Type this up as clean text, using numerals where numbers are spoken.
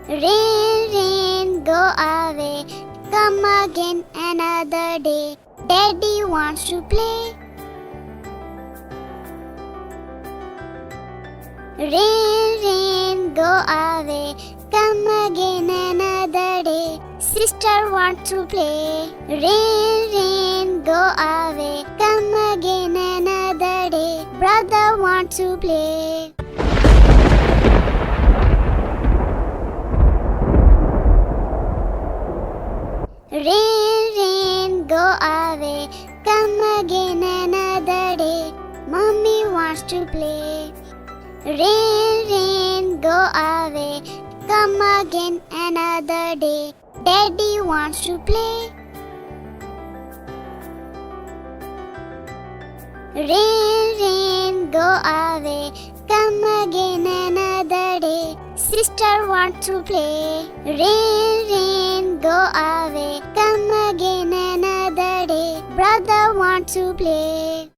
Rain, rain, go away, come again another day. Daddy wants to play. Rain, rain, go away, come again another day. Sister wants to play. Rain, rain, go away, come again another day. Brother wants to play. Rain, rain, go away, come again another day. Mommy wants to play. Rain, rain, go away, come again another day. Daddy wants to play. Rain, rain, go away, come again another day. Sister wants to play. Rain, rain, go away, come again another day. Brother wants to play.